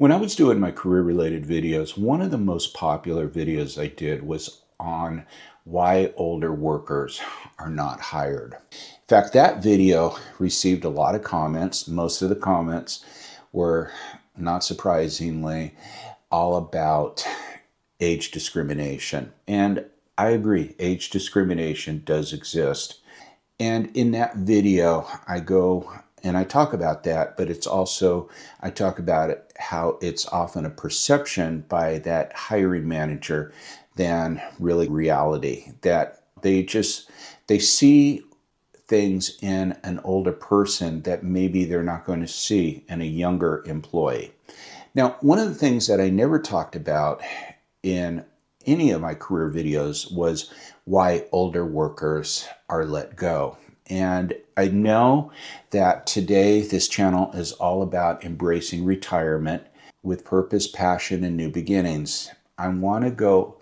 When I was doing my career-related videos, one of the most popular videos I did was on why older workers are not hired. In fact, that video received a lot of comments. Most of the comments were, not surprisingly, all about age discrimination. And I agree, age discrimination does exist. And in that video, I go and I talk about that, but it's also, I talk about it, how it's often a perception by that hiring manager than really reality. That they see things in an older person that maybe they're not going to see in a younger employee. Now, one of the things that I never talked about in any of my career videos was why older workers are let go. And I know that today this channel is all about embracing retirement with purpose, passion, and new beginnings. I want to go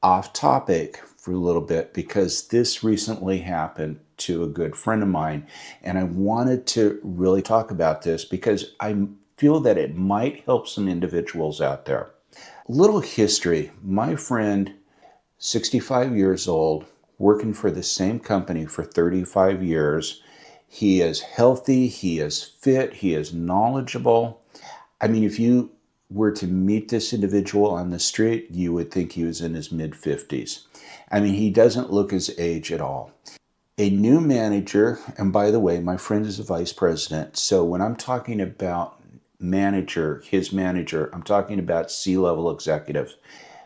off topic for a little bit because this recently happened to a good friend of mine, and I wanted to really talk about this because I feel that it might help some individuals out there. Little history. My friend, 65 years old, working for the same company for 35 years. He is healthy, he is fit, he is knowledgeable. I mean, if you were to meet this individual on the street, you would think he was in his mid-50s. I mean, he doesn't look his age at all. A new manager, and by the way, my friend is a vice president, so when I'm talking about manager, his manager, I'm talking about C-level executive.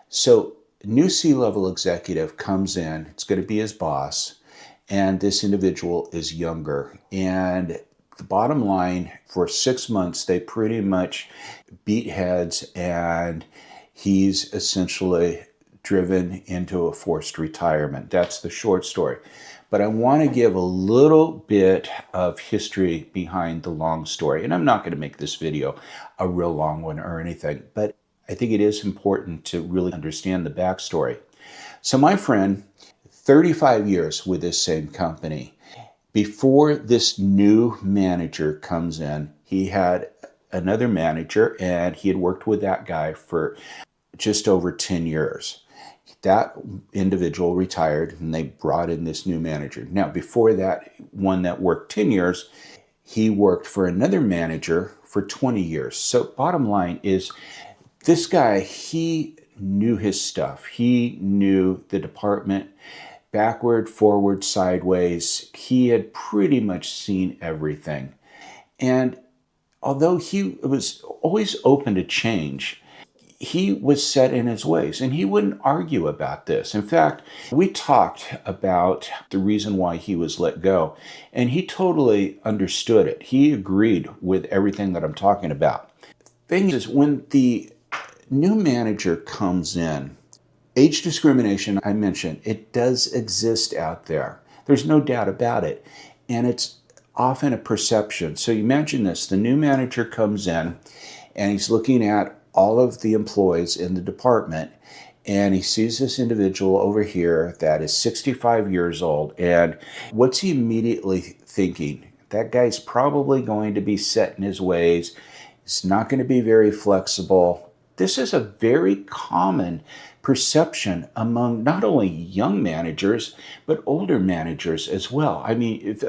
So new C-level executive comes in, it's going to be his boss, and this individual is younger. And the bottom line, for 6 months, they pretty much beat heads, and he's essentially driven into a forced retirement. That's the short story. But I want to give a little bit of history behind the long story. And I'm not going to make this video a real long one or anything, but I think it is important to really understand the backstory. So my friend, 35 years with this same company. Before this new manager comes in, he had another manager, and he had worked with that guy for just over 10 years. That individual retired, and they brought in this new manager. Now, before that one that worked 10 years, he worked for another manager for 20 years. So bottom line is, this guy, he knew his stuff. He knew the department backward, forward, sideways. He had pretty much seen everything. And although he was always open to change, he was set in his ways, and he wouldn't argue about this. In fact, we talked about the reason why he was let go, and he totally understood it. He agreed with everything that I'm talking about. The thing is, when the new manager comes in, age discrimination, I mentioned, it does exist out there. There's no doubt about it. And it's often a perception. So you imagine this, the new manager comes in and he's looking at all of the employees in the department, and he sees this individual over here that is 65 years old. And what's he immediately thinking? That guy's probably going to be set in his ways. He's not going to be very flexible. This is a very common perception among not only young managers, but older managers as well. I mean, if,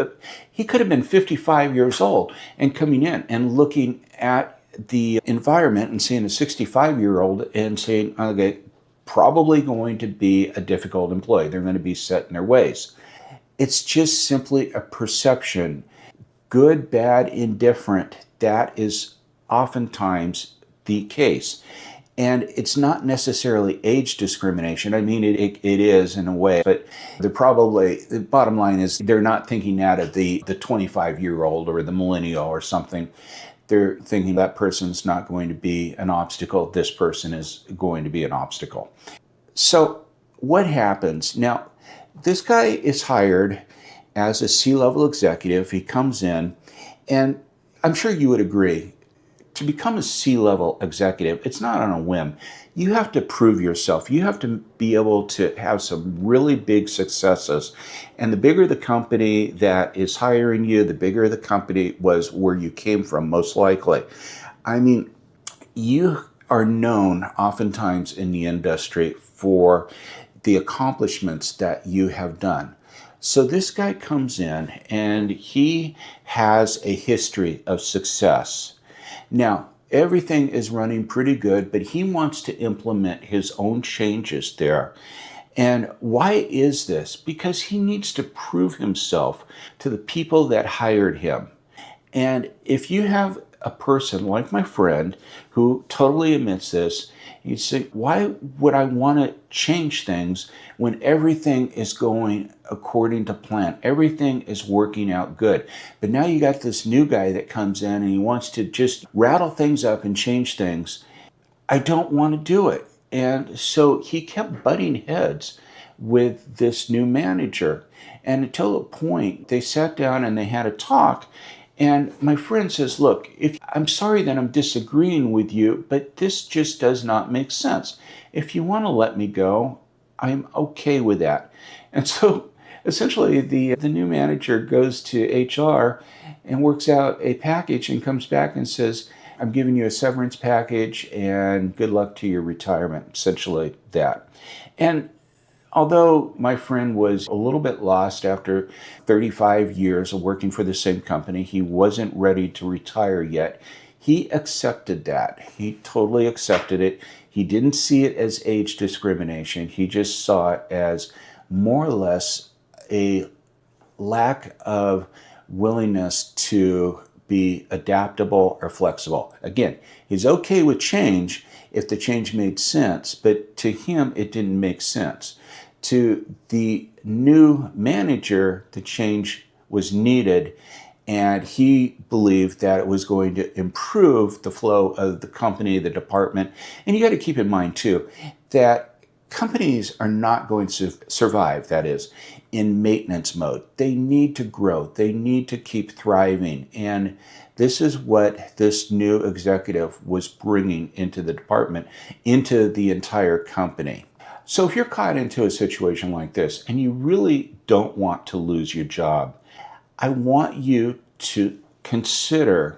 he could have been 55 years old and coming in and looking at the environment and seeing a 65-year-old and saying, okay, probably going to be a difficult employee. They're going to be set in their ways. It's just simply a perception. Good, bad, indifferent, that is oftentimes the case. And it's not necessarily age discrimination. I mean, it is in a way, but the bottom line is they're not thinking that of the 25-year-old or the millennial or something. They're thinking that person's not going to be an obstacle. This person is going to be an obstacle. So what happens? Now, this guy is hired as a C-level executive. He comes in, and I'm sure you would agree, to become a C-level executive, it's not on a whim. You have to prove yourself. You have to be able to have some really big successes. And the bigger the company that is hiring you, the bigger the company was where you came from, most likely. I mean, you are known oftentimes in the industry for the accomplishments that you have done. So this guy comes in and he has a history of success. Now, everything is running pretty good, but he wants to implement his own changes there. And why is this? Because he needs to prove himself to the people that hired him. And if you have a person like my friend who totally admits this, you say, why would I want to change things when everything is going according to plan? Everything is working out good. But now you got this new guy that comes in and he wants to just rattle things up and change things. I don't want to do it. And so he kept butting heads with this new manager. And until a point, they sat down and they had a talk. And my friend says, look, I'm sorry that I'm disagreeing with you, but this just does not make sense. If you want to let me go, I'm okay with that. And so essentially the new manager goes to HR and works out a package and comes back and says, I'm giving you a severance package and good luck to your retirement, essentially that. And although my friend was a little bit lost after 35 years of working for the same company, he wasn't ready to retire yet. He accepted that. He totally accepted it. He didn't see it as age discrimination. He just saw it as more or less a lack of willingness to be adaptable or flexible. Again, he's okay with change if the change made sense, but to him it didn't make sense. To the new manager, the change was needed, and he believed that it was going to improve the flow of the company, the department. And you got to keep in mind too that companies are not going to survive, that is, in maintenance mode. They need to grow. They need to keep thriving. And this is what this new executive was bringing into the department, into the entire company. So if you're caught into a situation like this and you really don't want to lose your job, I want you to consider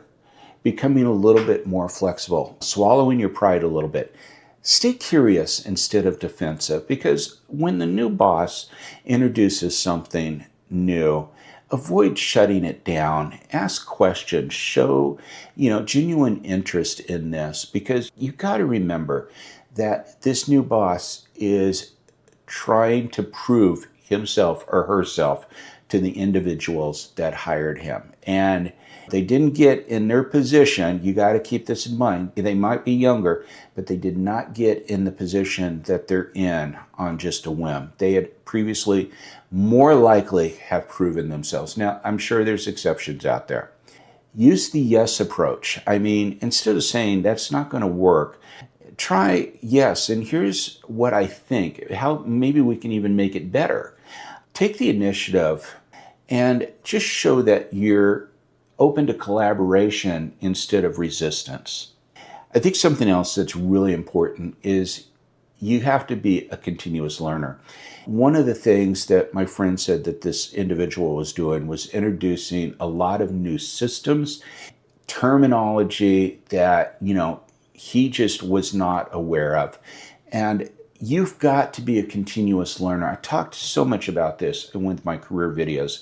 becoming a little bit more flexible, swallowing your pride a little bit. Stay curious instead of defensive, because when the new boss introduces something new, avoid shutting it down. Ask questions. Show, genuine interest in this, because you've got to remember that this new boss is trying to prove himself or herself to the individuals that hired him. And they didn't get in their position. You got to keep this in mind. They might be younger, but they did not get in the position that they're in on just a whim. They had previously more likely have proven themselves. Now, I'm sure there's exceptions out there. Use the yes approach. I mean, instead of saying that's not going to work, try yes, and here's what I think, how maybe we can even make it better. Take the initiative and just show that you're open to collaboration instead of resistance. I think something else that's really important is you have to be a continuous learner. One of the things that my friend said that this individual was doing was introducing a lot of new systems, terminology that, he just was not aware of. And you've got to be a continuous learner. I talked so much about this in one of my career videos.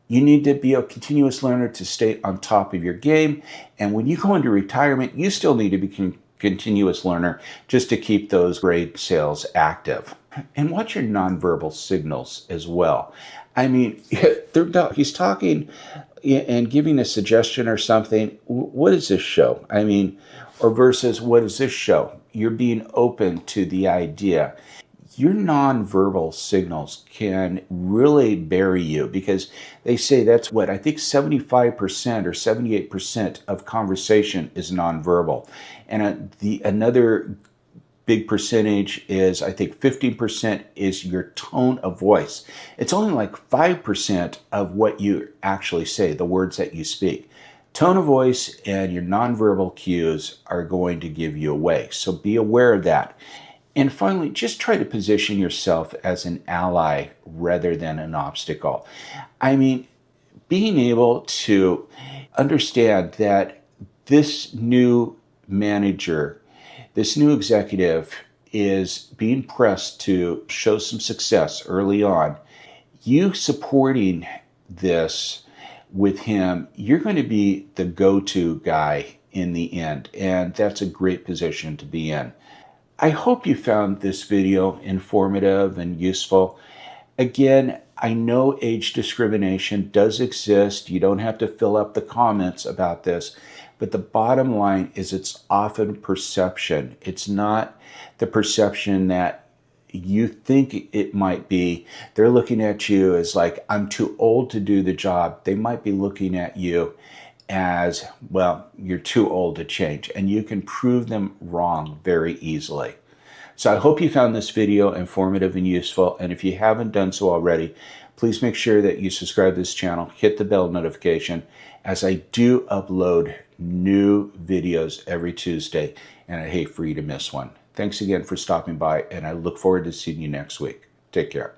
You need to be a continuous learner to stay on top of your game. And when you go into retirement, you still need to be a continuous learner just to keep those grade sales active. And watch your nonverbal signals as well. I mean, he's talking and giving a suggestion or something. What does this show? I mean, or versus what does this show? You're being open to the idea. Your nonverbal signals can really bury you, because they say that's what I think 75% or 78% of conversation is nonverbal. And another big percentage is, I think 15% is your tone of voice. It's only like 5% of what you actually say, the words that you speak. Tone of voice and your nonverbal cues are going to give you away. So be aware of that. And finally, just try to position yourself as an ally rather than an obstacle. I mean, being able to understand that this new manager, this new executive is being pressed to show some success early on, you supporting this with him, you're going to be the go-to guy in the end, and that's a great position to be in. I hope you found this video informative and useful. Again, I know age discrimination does exist. You don't have to fill up the comments about this, but the bottom line is it's often perception. It's not the perception that you think it might be. They're looking at you as like, I'm too old to do the job. They might be looking at you as, well, you're too old to change, and you can prove them wrong very easily. So I hope you found this video informative and useful, and if you haven't done so already, please make sure that you subscribe to this channel, hit the bell notification, as I do upload new videos every Tuesday, and I'd hate for you to miss one. Thanks again for stopping by, and I look forward to seeing you next week. Take care.